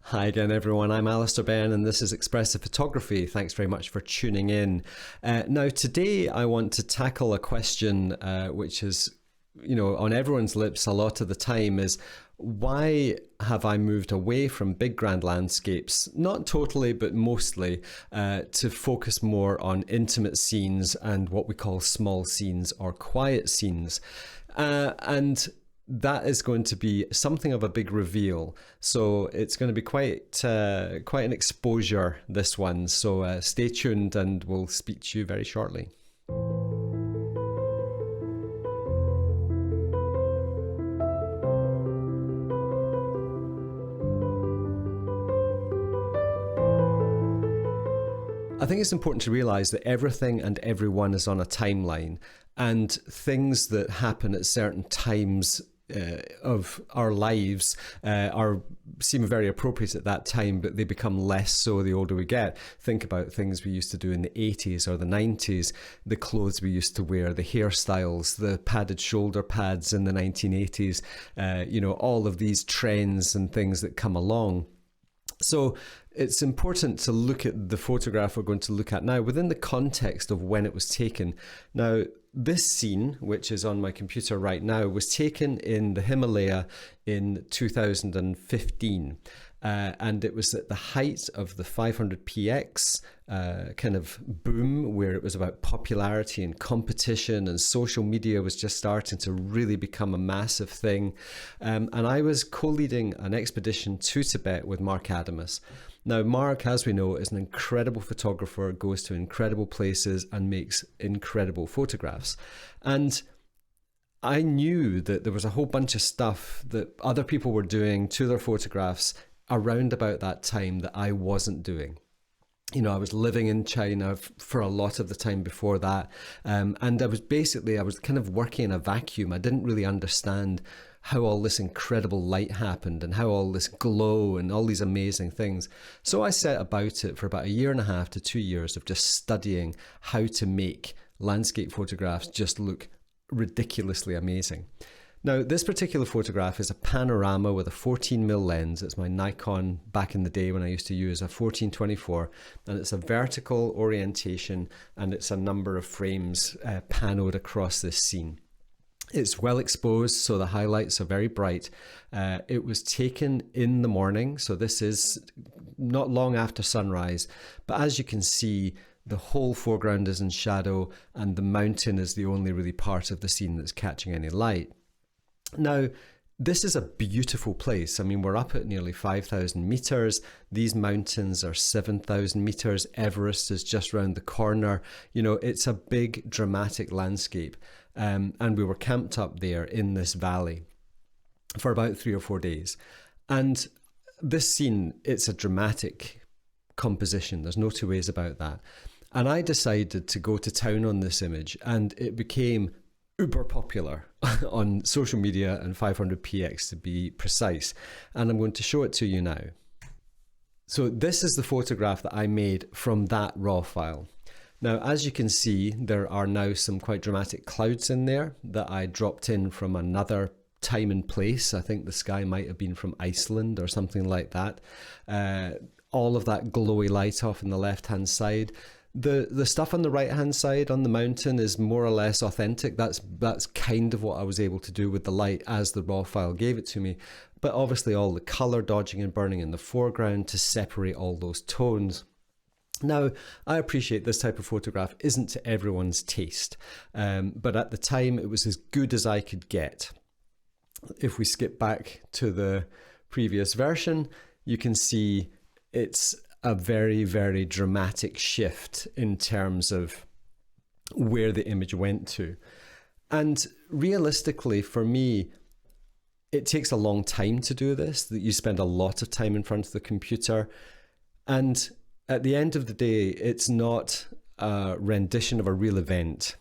Hi again, everyone. I'm Alister, Benn, and this is Expressive Photography. Thanks very much for tuning in. Now, today I want to tackle a question which is, on everyone's lips a lot of the time is, why have I moved away from big grand landscapes, not totally, but mostly, to focus more on intimate scenes and what we call small scenes or quiet scenes? And that is going to be something of a big reveal. So it's going to be quite an exposure, this one. So stay tuned and we'll speak to you very shortly. I think it's important to realize that everything and everyone is on a timeline, and things that happen at certain times of our lives seem very appropriate at that time, but they become less so the older we get. Think about things we used to do in the 80s or the 90s, the clothes we used to wear, the hairstyles, the padded shoulder pads in the 1980s, all of these trends and things that come along. So it's important to look at the photograph we're going to look at now within the context of when it was taken. Now, this scene, which is on my computer right now, was taken in the Himalaya in 2015. And it was at the height of the 500px kind of boom, where it was about popularity and competition, and social media was just starting to really become a massive thing. And I was co-leading an expedition to Tibet with Mark Adamus. Now, Mark, as we know, is an incredible photographer, goes to incredible places and makes incredible photographs. And I knew that there was a whole bunch of stuff that other people were doing to their photographs around about that time that I wasn't doing. I was living in China for a lot of the time before that. And I was kind of working in a vacuum. I didn't really understand how all this incredible light happened and how all this glow and all these amazing things. So I set about it for about 1.5 to 2 years of just studying how to make landscape photographs just look ridiculously amazing. Now, this particular photograph is a panorama with a 14mm lens. It's my Nikon back in the day when I used to use a 14-24, and it's a vertical orientation, and it's a number of frames panoed across this scene. It's well exposed, so the highlights are very bright. It was taken in the morning, so this is not long after sunrise, but as you can see, the whole foreground is in shadow, and the mountain is the only really part of the scene that's catching any light. Now, this is a beautiful place. I mean, we're up at nearly 5,000 meters. These mountains are 7,000 meters. Everest is just round the corner. It's a big, dramatic landscape. And we were camped up there in this valley for about 3 or 4 days. And this scene, it's a dramatic composition. There's no two ways about that. And I decided to go to town on this image, and it became uber popular on social media and 500px to be precise. And I'm going to show it to you now. So this is the photograph that I made from that raw file. Now, as you can see, there are now some quite dramatic clouds in there that I dropped in from another time and place. I think the sky might have been from Iceland or something like that. All of that glowy light off on the left-hand side. The stuff on the right-hand side on the mountain is more or less authentic. That's kind of what I was able to do with the light as the raw file gave it to me. But obviously all the color dodging and burning in the foreground to separate all those tones. Now, I appreciate this type of photograph isn't to everyone's taste, but at the time it was as good as I could get. If we skip back to the previous version, you can see it's a very, very dramatic shift in terms of where the image went to. And realistically, for me, it takes a long time to do this, that you spend a lot of time in front of the computer. And at the end of the day, it's not a rendition of a real event.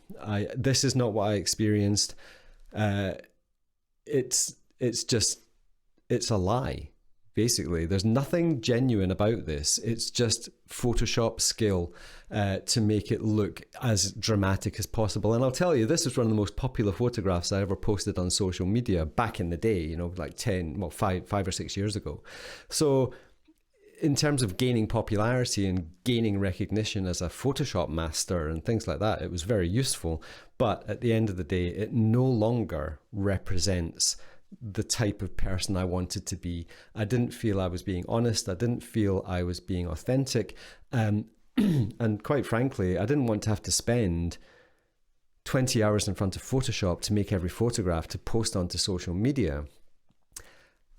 This is not what I experienced. It's a lie. Basically, there's nothing genuine about this. It's just Photoshop skill to make it look as dramatic as possible. And I'll tell you, this is one of the most popular photographs I ever posted on social media back in the day, like 5 or 6 years ago. So in terms of gaining popularity and gaining recognition as a Photoshop master and things like that, it was very useful. But at the end of the day, it no longer represents the type of person I wanted to be. I didn't feel I was being honest. I didn't feel I was being authentic. And quite frankly, I didn't want to have to spend 20 hours in front of Photoshop to make every photograph to post onto social media.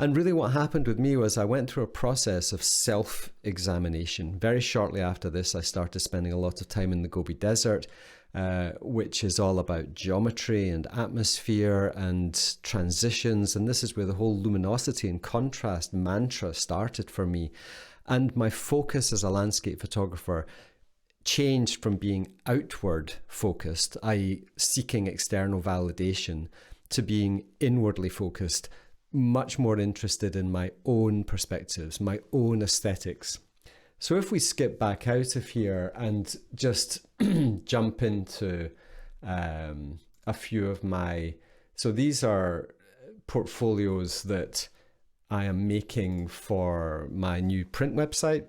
And really what happened with me was I went through a process of self-examination. Very shortly after this, I started spending a lot of time in the Gobi Desert, which is all about geometry and atmosphere and transitions. And this is where the whole luminosity and contrast mantra started for me. And my focus as a landscape photographer changed from being outward focused, i.e. seeking external validation, to being inwardly focused, much more interested in my own perspectives, my own aesthetics. So if we skip back out of here and just jump into a few of my, so these are portfolios that I am making for my new print website,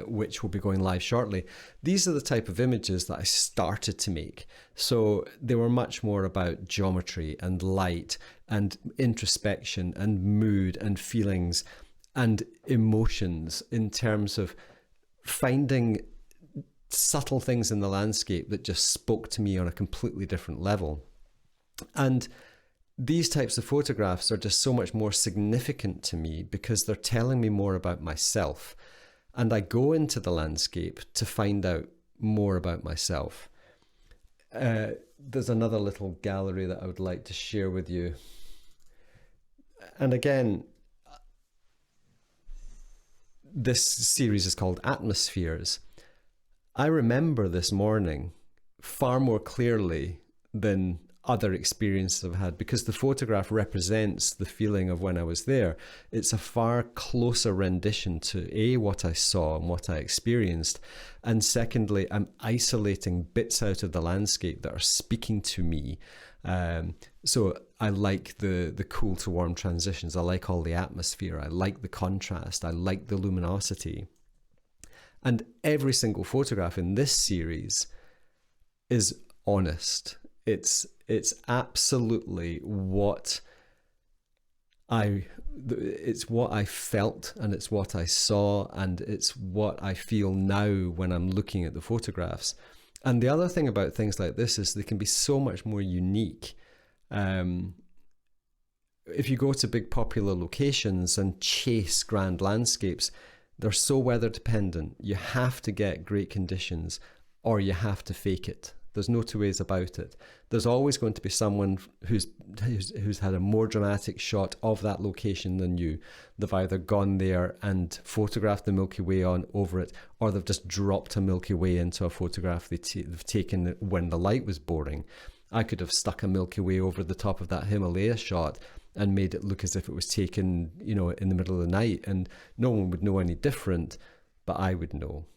which will be going live shortly. These are the type of images that I started to make. So they were much more about geometry and light and introspection and mood and feelings and emotions, in terms of finding subtle things in the landscape that just spoke to me on a completely different level. And these types of photographs are just so much more significant to me because they're telling me more about myself. And I go into the landscape to find out more about myself. There's another little gallery that I would like to share with you. And again, this series is called Atmospheres. I remember this morning far more clearly than other experiences I've had, because the photograph represents the feeling of when I was there. It's a far closer rendition to what I saw and what I experienced. And secondly, I'm isolating bits out of the landscape that are speaking to me. So I like the cool to warm transitions. I like all the atmosphere. I like the contrast. I like the luminosity. And every single photograph in this series is honest. It's absolutely what I felt, and it's what I saw, and it's what I feel now when I'm looking at the photographs. And the other thing about things like this is they can be so much more unique. If you go to big popular locations and chase grand landscapes, they're so weather dependent. You have to get great conditions or you have to fake it. There's no two ways about it. There's always going to be someone who's had a more dramatic shot of that location than you. They've either gone there and photographed the Milky Way over it, or they've just dropped a Milky Way into a photograph they've taken when the light was boring. I could have stuck a Milky Way over the top of that Himalaya shot and made it look as if it was taken, in the middle of the night, and no one would know any different, but I would know.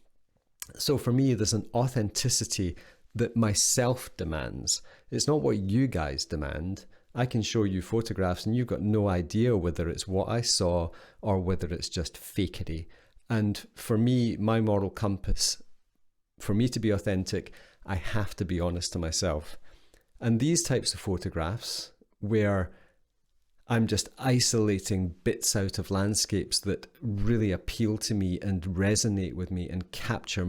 So for me, there's an authenticity that myself demands. It's not what you guys demand. I can show you photographs and you've got no idea whether it's what I saw or whether it's just fakery. And for me, my moral compass, for me to be authentic, I have to be honest to myself. And these types of photographs where I'm just isolating bits out of landscapes that really appeal to me and resonate with me and capture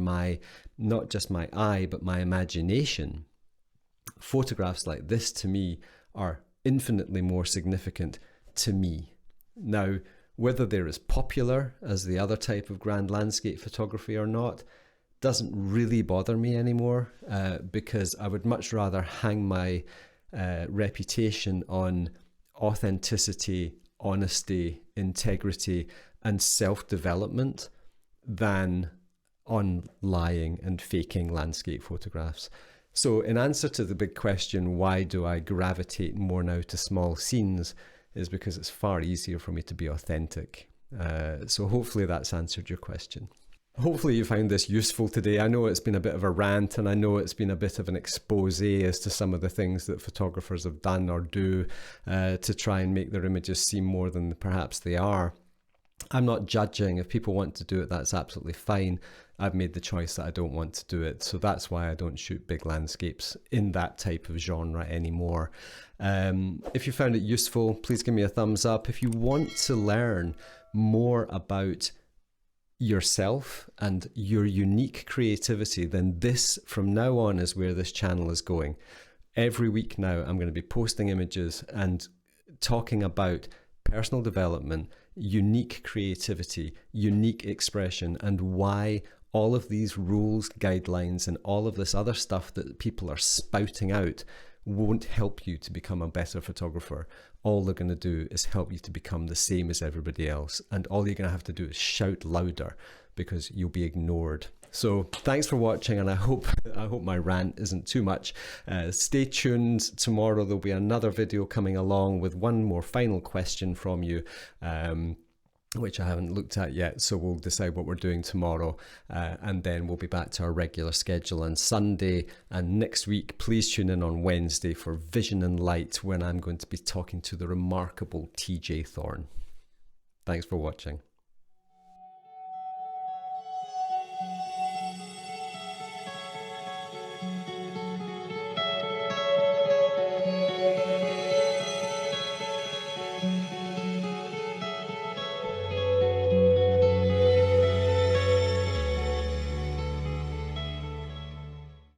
not just my eye, but my imagination. Photographs like this to me are infinitely more significant to me. Now, whether they're as popular as the other type of grand landscape photography or not, doesn't really bother me anymore, because I would much rather hang my reputation on authenticity, honesty, integrity, and self-development than on lying and faking landscape photographs. So in answer to the big question, why do I gravitate more now to small scenes, is because it's far easier for me to be authentic. So hopefully that's answered your question. Hopefully you found this useful today. I know it's been a bit of a rant, and I know it's been a bit of an expose as to some of the things that photographers have done or do to try and make their images seem more than perhaps they are. I'm not judging. If people want to do it, that's absolutely fine. I've made the choice that I don't want to do it. So that's why I don't shoot big landscapes in that type of genre anymore. If you found it useful, please give me a thumbs up. If you want to learn more about yourself and your unique creativity, then this from now on is where this channel is going. Every week now, I'm going to be posting images and talking about personal development, unique creativity, unique expression, and why all of these rules, guidelines, and all of this other stuff that people are spouting out won't help you to become a better photographer. All they're going to do is help you to become the same as everybody else. And all you're going to have to do is shout louder because you'll be ignored. So thanks for watching, and I hope my rant isn't too much. Stay tuned. Tomorrow there'll be another video coming along with one more final question from you, which I haven't looked at yet. So we'll decide what we're doing tomorrow, and then we'll be back to our regular schedule on Sunday. And next week, please tune in on Wednesday for Vision and Light, when I'm going to be talking to the remarkable TJ Thorne. Thanks for watching.